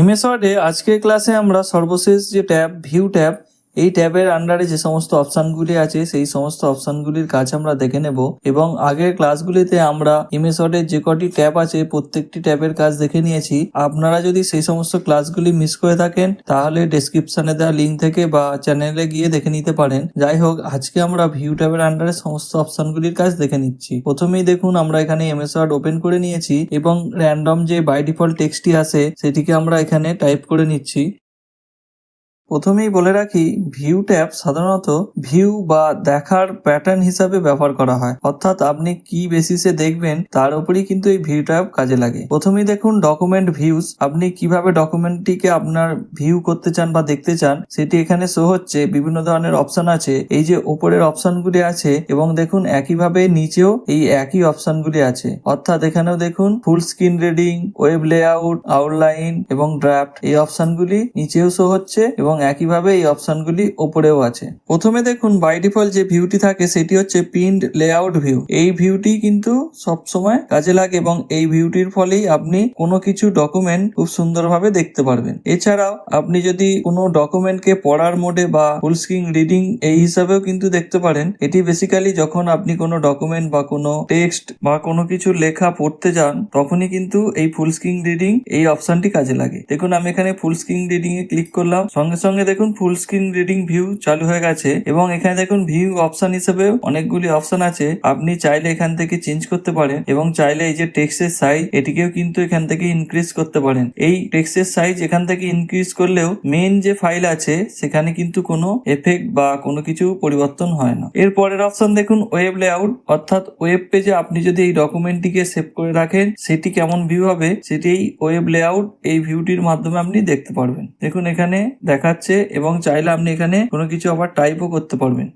MS ওয়ার্ডে আজকের ক্লাসে আমরা সর্বশেষ যে ট্যাব ভিউ ট্যাব, এই ট্যাবের আন্ডারে যে সমস্ত অপশানগুলি আছে সেই সমস্ত অপশানগুলির কাজ আমরা দেখে নেব এবং আগের ক্লাসগুলিতে আমরা এমএস ওয়ার্ডের যে কটি ট্যাব আছে প্রত্যেকটি ট্যাবের কাজ দেখে নিয়েছি। আপনারা যদি সেই সমস্ত ক্লাসগুলি মিস করে থাকেন তাহলে ডেসক্রিপশনে দেওয়া লিঙ্ক থেকে বা চ্যানেলে গিয়ে দেখে নিতে পারেন। যাই হোক, আজকে আমরা ভিউ ট্যাবের আন্ডারে সমস্ত অপশানগুলির কাজ দেখে নিচ্ছি। প্রথমেই দেখুন আমরা এখানে এমএস ওয়ার্ড ওপেন করে নিয়েছি এবং র্যান্ডম যে বাই ডিফল্ট টেক্সটটি আসে সেটিকে আমরা এখানে টাইপ করে নিচ্ছি। প্রথমেই বলে রাখি, ভিউ ট্যাব সাধারণত ভিউ বা দেখার প্যাটার্ন হিসাবে ব্যবহার করা হয়, অর্থাৎ আপনি কি বেসিসে দেখবেন তার উপরই কিন্তু এই ভিউ ট্যাব কাজে লাগে। প্রথমেই দেখুন ডকুমেন্ট ভিউজ, আপনি কিভাবে ডকুমেন্টটিকে আপনার ভিউ করতে চান বা দেখতে চান সেটি এখানে শো হচ্ছে। বিভিন্ন ধরনের অপশন আছে, এই যে উপরের অপশনগুলি আছে এবং দেখুন একইভাবে নিচেও এই একই অপশনগুলি আছে, অর্থাৎ এখানেও দেখুন full screen reading, web layout, outline এবং ড্রাফট এই অপশনগুলি নিচেও শো হচ্ছে এবং একইভাবে এই অপশনগুলি উপরেও আছে। প্রথমে দেখুন বাই ডিফল্ট যে ভিউটি থাকে সেটি হচ্ছে পিন্ড লেআউট ভিউ। এই ভিউটি কিন্তু সবসময় কাজে লাগে এবং এই ভিউটির ফলেই আপনি কোনো কিছু ডকুমেন্ট খুব সুন্দরভাবে দেখতে পারবেন। এছাড়াও আপনি যদি কোনো ডকুমেন্টকে পড়ার মোডে বা ফুল স্ক্রিন রিডিং এই হিসাবেও কিন্তু দেখতে পারেন। এটি বেসিক্যালি যখন আপনি কোনো ডকুমেন্ট বা কোনো টেক্সট বা কোনো কিছু লেখা পড়তে যান তখনই কিন্তু এই ফুল স্ক্রিন রিডিং এই অপশনটি কাজে লাগে। দেখুন আমি এখানে full screen reading a click করলাম, সঙ্গে সঙ্গে দেখুন ফুল স্ক্রিন রিডিং ভিউ চালু হয়ে গেছে এবং এখানে দেখুন ভিউ অপশন হিসেবে অনেকগুলি অপশন আছে। আপনি চাইলে এখান থেকে চেঞ্জ করতে পারেন এবং চাইলে এই যে টেক্সটের সাইজ এটিকেও কিন্তু এখান থেকে ইনক্রিজ করতে পারেন। এই টেক্সটের সাইজ এখান থেকে ইনক্রিজ করলেও মেইন যে ফাইল আছে সেখানে কিন্তু কোনো এফেক্ট বা কোনো কিছু পরিবর্তন হয় না। এর পরের অপশন দেখুন ওয়েব লেআউট, অর্থাৎ ওয়েব পেজে আপনি যদি এই ডকুমেন্টটিকে সেভ করে রাখেন সেটি কেমন ভিউ হবে সেটি এই ওয়েব লেআউট এই ভিউটির মাধ্যমে আপনি দেখতে পারবেন। দেখুন এখানে দেখাচ্ছে এবং চাইলে আপনি এখানে কোনো কিছু আবার টাইপও করতে পারবেন।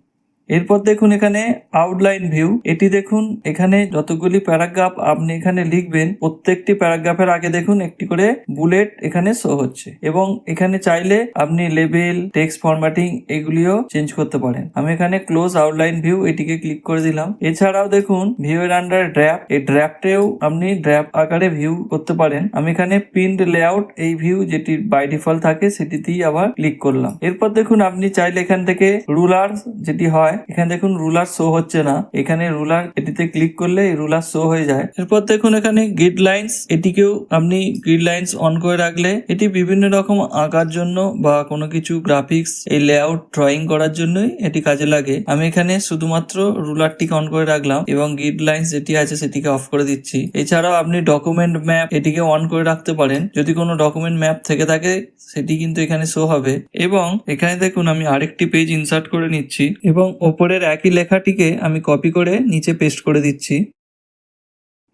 এরপর দেখুন এখানে আউটলাইন ভিউ, এটি দেখুন এখানে যতগুলি প্যারাগ্রাফ আপনি এখানে লিখবেন প্রত্যেকটি প্যারাগ্রাফের আগে দেখুন একটি করে বুলেট এখানে শো হচ্ছে এবং এখানে চাইলে আপনি লেবেল, টেক্সট ফরম্যাটিং এগুলিও চেঞ্জ করতে পারেন। আমি এখানে ক্লোজ আউটলাইন ভিউ এটিকে ক্লিক করে দিলাম। এছাড়াও দেখুন ভিউ এর আন্ডার ড্রাফট, এই ড্রাফটেও আপনি ড্রাফট আকারে ভিউ করতে পারেন। আমি এখানে পিন্ড লেআউট এই ভিউ যেটি বাই ডিফল্ট থাকে সেটিতেই আবার ক্লিক করলাম। এরপর দেখুন আপনি চাইলে এখান থেকে রুলার যেটি হয়, এখানে দেখুন রুলার শো হচ্ছে না, এখানে রুলার এটিতে ক্লিক করলে রুলার শো হয়ে যায়। এরপর দেখুন এখানে গ্রিড লাইন্স, এটিকেও আপনি গ্রিড লাইন্স অন করে রাখলে এটি বিভিন্ন রকম আঁকার জন্য বা কোনো কিছু গ্রাফিক্স এই লেআউট ড্রয়িং করার জন্যই এটি কাজে লাগে। আমি এখানে শুধুমাত্র রুলারটিকে অন করে রাখলাম এবং গ্রিড লাইন্স যেটি আছে সেটিকে অফ করে দিচ্ছি। এছাড়াও আপনি ডকুমেন্ট ম্যাপ এটিকে অন করে রাখতে পারেন, যদি কোনো ডকুমেন্ট ম্যাপ থেকে থাকে সেটি কিন্তু এখানে শো হবে। এবং এখানে দেখুন আমি আরেকটি পেজ ইনসার্ট করে নিচ্ছি এবং ওপরের একই লেখাটিকে আমি কপি করে নিচে পেস্ট করে দিচ্ছি।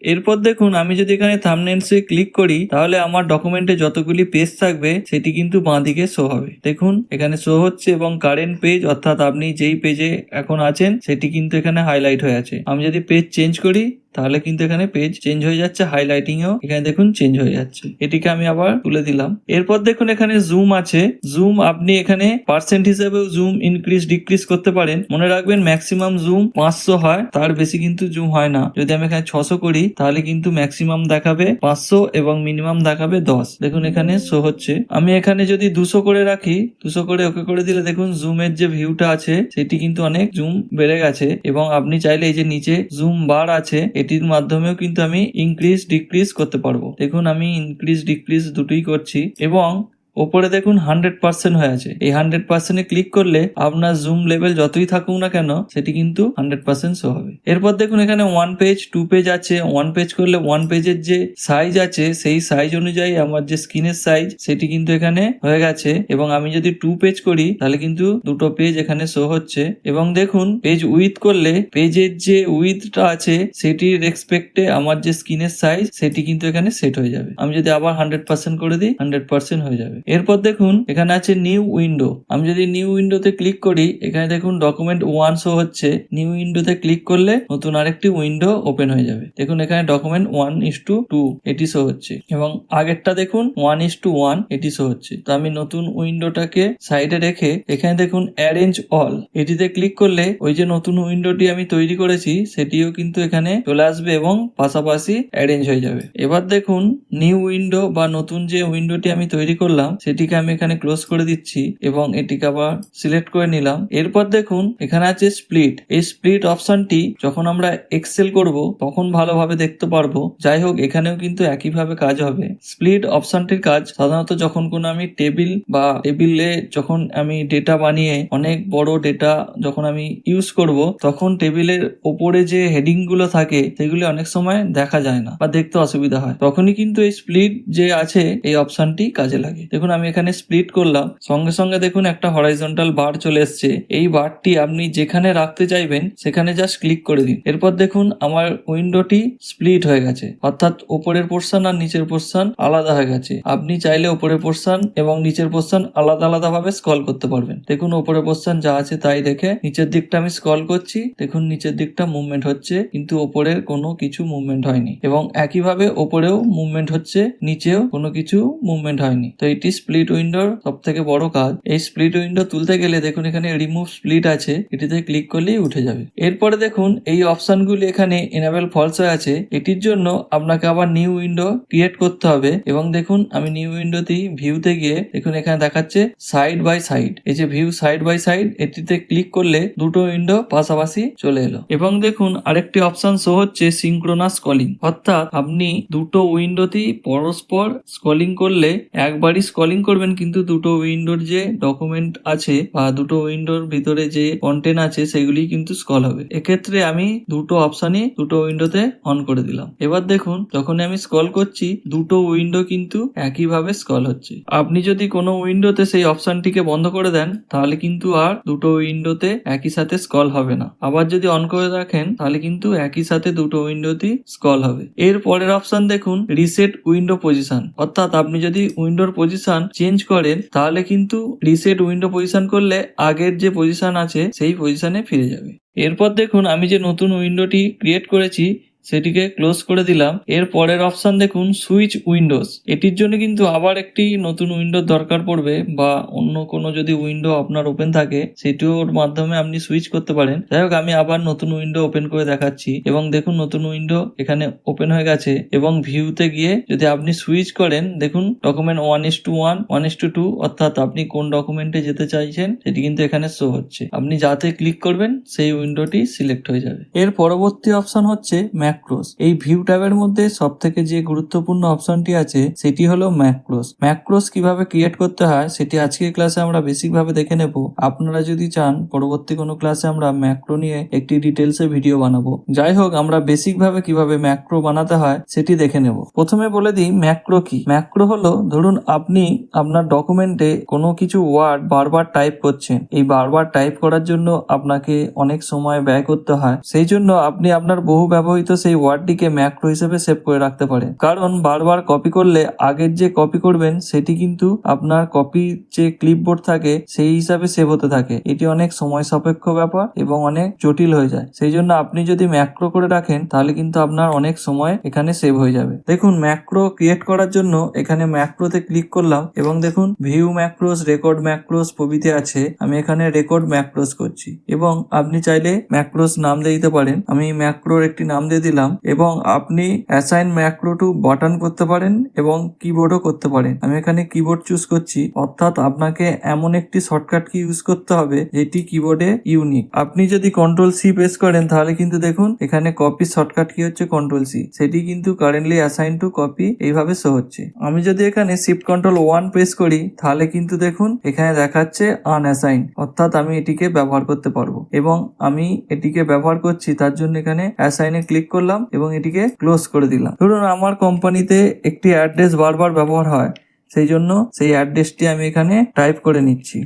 এরপর দেখুন আমি যদি এখানে থাম্বনেলসে ক্লিক করি তাহলে আমার ডকুমেন্টে যতগুলি পেজ থাকবে সেটি কিন্তু বাঁদিকে শো হবে। দেখুন এখানে শো হচ্ছে এবং কারেন্ট পেজ অর্থাৎ আপনি যেই পেজে এখন আছেন সেটি কিন্তু এখানে হাইলাইট হয়ে আছে। আমি যদি পেজ চেঞ্জ করি তাহলে কিন্তু এখানে পেজ চেঞ্জ হয়ে যাচ্ছে, হাইলাইটিংও এখানে দেখুন চেঞ্জ হয়ে যাচ্ছে। এটিকে আমি আবার তুলে দিলাম। এরপর দেখুন এখানে জুম আছে, জুম আপনি এখানে পার্সেন্ট হিসেবেও জুম ইনক্রিজ ডিক্রিজ করতে পারেন। মনে রাখবেন ম্যাক্সিমাম জুম 500 হয়, তার বেশি কিন্তু জুম হয় না। যদি আমি এখানে 600 করি তাহলে কিন্তু ম্যাক্সিমাম দেখাবে 500 এবং মিনিমাম দেখাবে 10। দেখুন এখানে শো হচ্ছে। আমি এখানে যদি 200 করে রাখি, 200 করে ওকে করে দিলে দেখুন জুমের যে ভিউটা আছে সেটি কিন্তু অনেক জুম বেড়ে গেছে এবং আপনি চাইলে এই যে নিচে জুম বার আছে এটির মাধ্যমেও কিন্তু আমি ইনক্রিজ ডিক্রিজ করতে পারবো। দেখুন আমি ইনক্রিজ ডিক্রিজ দুটোই করছি এবং ওপরে দেখুন 100% হয়ে আছে। এই 100% ক্লিক করলে আপনার জুম লেভেল যতই থাকুক না কেন সেটি কিন্তু 100% শো হবে। এরপর দেখুন এখানে 1 পেজ 2 পেজ আছে। 1 পেজ করলে 1 পেজের যে সাইজ আছে সেই সাইজ অনুযায়ী আমার যে স্ক্রিনের সাইজ সেটি কিন্তু এখানে হয়ে গেছে এবং আমি যদি 2 পেজ করি তাহলে কিন্তু দুটো পেজ এখানে শো হচ্ছে। এবং দেখুন পেজ উইথ করলে পেজের যে উইথটা আছে সেটির রেসপেক্টে আমার যে স্ক্রিনের সাইজ সেটি কিন্তু এখানে সেট হয়ে যাবে। আমি যদি আবার 100% করে দিই 100% হয়ে যাবে। এরপর দেখুন এখানে আছে নিউ উইন্ডো। আমি যদি নিউ উইন্ডোতে ক্লিক করি, এখানে দেখুন ডকুমেন্ট 1 শো হচ্ছে। নিউ উইন্ডোতে ক্লিক করলে নতুন আরেকটি উইন্ডো ওপেন হয়ে যাবে। দেখুন এখানে ডকুমেন্ট 1:2 এটি শো হচ্ছে এবং আগেরটা দেখুন 1:1 এটি শো হচ্ছে। তো আমি নতুন উইন্ডোটাকে সাইডে রেখে এখানে দেখুন অ্যারেঞ্জ অল এটিতে ক্লিক করলে ওই যে নতুন উইন্ডোটি আমি তৈরি করেছি সেটিও কিন্তু এখানে চলে আসবে এবং পাশাপাশি অ্যারেঞ্জ হয়ে যাবে। এবার দেখুন নিউ উইন্ডো বা নতুন যে উইন্ডোটি আমি তৈরি করলাম সেটিকে আমি এখানে ক্লোজ করে দিচ্ছি এবং এটিকে আবার সিলেক্ট করে নিলাম। এরপর দেখুন এখানে আছে স্প্লিট। এই স্প্লিট অপশনটি যখন আমরা এক্সেল করব তখন ভালোভাবে দেখতে পারবো। যাই হোক এখানেও কিন্তু একইভাবে কাজ হবে। স্প্লিট অপশনটির কাজ সাধারণত যখন কোনো আমি টেবিলে যখন আমি ডেটা বানিয়ে অনেক বড় ডেটা যখন আমি ইউজ করব তখন টেবিলের ওপরে যে হেডিং গুলো থাকে সেগুলি অনেক সময় দেখা যায় না বা দেখতে অসুবিধা হয়, তখনই কিন্তু এই স্প্লিট যে আছে এই অপশনটি কাজে লাগে। দেখুন আমি এখানে স্প্লিট করলাম, সঙ্গে সঙ্গে দেখুন একটা হরাইজন্টাল বার চলে এসছে। এই বারটি আপনি যেখানে রাখতে চাইবেন সেখানে জাস্ট ক্লিক করে দিন। এরপর দেখুন আমার উইন্ডোটি স্প্লিট হয়ে গেছে, অর্থাৎ ওপরের পোর্শন আর নিচের পোর্শন আলাদা হয়ে গেছে। আপনি চাইলে ওপরের পোর্শন এবং নিচের পোর্শন আলাদা আলাদা ভাবে স্ক্রল করতে পারবেন। দেখুন ওপরের পোর্শন যা আছে তাই রেখে নিচের দিকটা আমি স্ক্রল করছি, দেখুন নিচের দিকটা মুভমেন্ট হচ্ছে কিন্তু ওপরের কোনো কিছু মুভমেন্ট হয়নি এবং একইভাবে ওপরেও মুভমেন্ট হচ্ছে, নিচেও কোনো কিছু মুভমেন্ট হয়নি। তো এটি স্প্লিট উইন্ডোর সব থেকে বড় কাজ। এই স্প্লিট উইন্ডো তুলতে গেলে দেখুন এখানে রিমুভ স্প্লিট আছে, এটিতে ক্লিক করলেই উঠে যাবে। এরপরে দেখুন এই অপশনগুলি এখানে এনাবেল ফলস হয়ে আছে, এটির জন্য আপনাকে আবার নিউ উইন্ডো ক্রিয়েট করতে হবে এবং দেখুন আমি নিউ উইন্ডোতে ভিউতে গিয়ে দেখুন এখানে দেখাচ্ছে সাইড বাই সাইড। এই যে ভিউ সাইড বাই সাইড এটিতে ক্লিক করলে দুটো উইন্ডো পাশাপাশি চলে এলো এবং দেখুন আরেকটি অপশন শো হচ্ছে সিঙ্ক্রোনাস স্ক্রলিং, অর্থাৎ আপনি দুটো উইন্ডোতেই পরস্পর স্ক্রলিং করলে একবারই স্ক্রলিং করবেন কিন্তু দুটো উইন্ডোর যে ডকুমেন্ট আছে বা দুটো উইন্ডোর ভিতরে যে কন্টেন্ট আছে সেগুলি কিন্তু স্ক্রল হবে। এক্ষেত্রে আমি দুটো অপশনই দুটো উইন্ডোতে অন করে দিলাম। এবার দেখুন যখন আমি স্ক্রল করছি দুটো উইন্ডো কিন্তু একইভাবে স্ক্রল হচ্ছে। আপনি যদি কোনো উইন্ডোতে সেই অপশনটিকে বন্ধ করে দেন তাহলে কিন্তু আর দুটো উইন্ডোতে একই সাথে স্ক্রল হবে না। আবার যদি অন করে রাখেন তাহলে কিন্তু একই সাথে দুটো উইন্ডোতেই স্ক্রল হবে। এর পরের অপশন দেখুন রিসেট উইন্ডো পজিশন, অর্থাৎ আপনি যদি উইন্ডোর পজিশন চেঞ্জ করেন তাহলে কিন্তু রিসেট উইন্ডো পজিশন করলে আগের যে পজিশন আছে সেই পজিশনে ফিরে যাবে। এরপর দেখুন আমি যে নতুন উইন্ডোটি ক্রিয়েট করেছি সেটিকে ক্লোজ করে দিলাম। এর পরের অপশন দেখুন সুইচ উইন্ডোজ। এটির জন্য কিন্তু আবার একটি নতুন উইন্ডোর দরকার পড়বে বা অন্য কোনো যদি উইন্ডো আপনার ওপেন থাকে সেটিওর মাধ্যমে আপনি সুইচ করতে পারেন। যাই হোক আমি আবার নতুন উইন্ডো ওপেন করে দেখাচ্ছি এবং দেখুন নতুন উইন্ডো এখানে ওপেন হয়ে গেছে এবং ভিউতে গিয়ে যদি আপনি সুইচ করেন দেখুন ডকুমেন্ট 1:1 1:2 অর্থাৎ আপনি কোন ডকুমেন্টে যেতে চাইছেন সেটি কিন্তু এখানে শো হচ্ছে। আপনি যাতে ক্লিক করবেন সেই উইন্ডোটি সিলেক্ট হয়ে যাবে। এর পরবর্তী অপশন হচ্ছে ম্যাক্রোস। এই ভিউ ট্যাবের মধ্যে সব থেকে যে গুরুত্বপূর্ণ অপশনটি আছে সেটি হলো ম্যাক্রোস। ম্যাক্রোস কিভাবে ক্রিয়েট করতে হয় সেটি আজকের ক্লাসে আমরা বেসিক ভাবে দেখে নেব। আপনারা যদি চান পরবর্তী কোনো ক্লাসে আমরা ম্যাক্রো নিয়ে একটি ডিটেলসে ভিডিও বানাবো। যাই হোক আমরা বেসিক ভাবে কিভাবে ম্যাক্রো বানাতে হয় সেটি দেখে নেব। প্রথমে বলে দিই ম্যাক্রো কি। ম্যাক্রো হলো ধরুন আপনি আপনার ডকুমেন্টে কোনো কিছু ওয়ার্ড বারবার টাইপ করছেন, এই বারবার টাইপ করার জন্য আপনাকে অনেক সময় ব্যয় করতে হয়, সেই জন্য আপনি আপনার বহু ব্যবহৃত সেই ওয়ার্ডটিকে ম্যাক্রো হিসেবে সেভ করে রাখতে পারেন। কারণ বারবার কপি করলে আগের যে কপি করবেন সেটি কিন্তু আপনার কপি যে ক্লিপবোর্ড থাকে সেই হিসাবে সেভ হতে থাকে। এটি অনেক সময় সাপেক্ষ ব্যাপার এবং অনেক জটিল হয়ে যায়। সেই জন্য আপনি যদি ম্যাক্রো করে রাখেন তাহলে কিন্তু আপনার অনেক সময় এখানে সেভ হয়ে যাবে। দেখুন ম্যাক্রো ক্রিয়েট করার জন্য এখানে ম্যাক্রোতে ক্লিক করলাম এবং দেখুন ভিউ ম্যাক্রোস, রেকর্ড ম্যাক্রোস প্রভৃতি আছে। আমি এখানে রেকর্ড ম্যাক্রোস করছি এবং আপনি চাইলে ম্যাক্রোস নাম দিয়ে দিতে পারেন। আমি ম্যাক্রোর একটি নাম দিয়ে দিলাম এবং আপনি অ্যাসাইন ম্যাক্রো টু বাটন করতে পারেন এবং কিবোর্ডও করতে পারেন। আমি এখানে কিবোর্ড চুজ করছি, অর্থাৎ আপনাকে এমন একটি শর্টকাট কি ইউজ করতে হবে যেটি কিবোর্ডে ইউনিক। আপনি যদি কন্ট্রোল সি প্রেস করেন তাহলে কিন্তু দেখুন এখানে কপি শর্টকাট কি হচ্ছে কন্ট্রোল সি, সেটি কিন্তু কারেন্টলি অ্যাসাইন টু কপি এইভাবে শো হচ্ছে। আমি যদি এখানে শিফট কন্ট্রোল 1 প্রেস করি তাহলে কিন্তু দেখুন এখানে দেখাচ্ছে আনঅ্যাসাইন, অর্থাৎ আমি এটিকে ব্যবহার করতে পারবো এবং আমি এটিকে ব্যবহার করছি তার জন্য এখানে অ্যাসাইনে ক্লিক করলাম এবং এটিকে ক্লোজ করে দিলাম। ধরুন আমার কোম্পানিতে একটি অ্যাড্রেস বারবার ব্যবহার হয়, সেই জন্য সেই অ্যাড্রেসটি আমি এখানে টাইপ করে নিচ্ছি।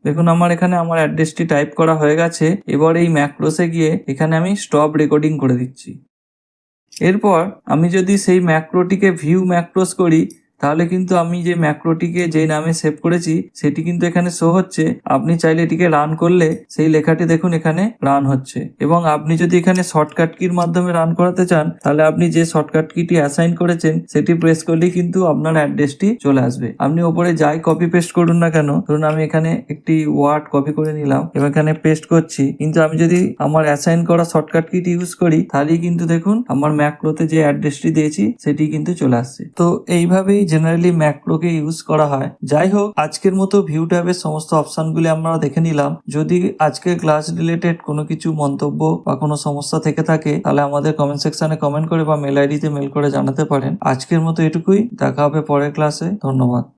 দেখুন আমার এখানে আমার অ্যাড্রেসটি টাইপ করা হয়ে গেছে। এবার এই ম্যাক্রোসে গিয়ে এখানে আমি স্টপ রেকর্ডিং করে দিচ্ছি। এরপর আমি যদি সেই ম্যাক্রোটিকে ভিউ ম্যাক্রোস করি, তাহলে কিন্তু আমি যে ম্যাক্রোটিকে যে নামে সেভ করেছি সেটি কিন্তু এখানে শো হচ্ছে। আপনি চাইলে এটিকে রান করলে সেই লেখাটি দেখুন এখানে রান হচ্ছে। এবং আপনি যদি এখানে শর্টকাট কির মাধ্যমে রান করাতে চান, তাহলে আপনি যে শর্টকাট কিটি অ্যাসাইন করেছেন সেটি প্রেস করলেই কিন্তু আপনার অ্যাড্রেসটি চলে আসবে। আপনি ওপরে যাই কপি পেস্ট করুন না কেন, ধরুন আমি এখানে একটি ওয়ার্ড কপি করে নিলাম এবং এখানে পেস্ট করছি, কিন্তু আমি যদি আমার অ্যাসাইন করা শর্টকাট কিটি ইউজ করি, তাহলেই কিন্তু দেখুন আমার ম্যাক্রোতে যে অ্যাড্রেসটি দিয়েছি সেটি কিন্তু চলে আসছে। তো এইভাবেই জেনারেলি ম্যাক্রোকে ইউজ করা হয়। যাই হোক, আজকের মতো ভিউ ট্যাবের সমস্ত অপশনগুলি আমরা দেখে নিলাম। যদি আজকের ক্লাস রিলেটেড কোনো কিছু মন্তব্য বা কোনো সমস্যা থেকে থাকে, তাহলে আমাদের কমেন্ট সেকশনে কমেন্ট করে বা মেল আইডিতে মেল করে জানাতে পারেন। আজকের মতো এটুকুই, দেখা হবে পরের ক্লাসে। ধন্যবাদ।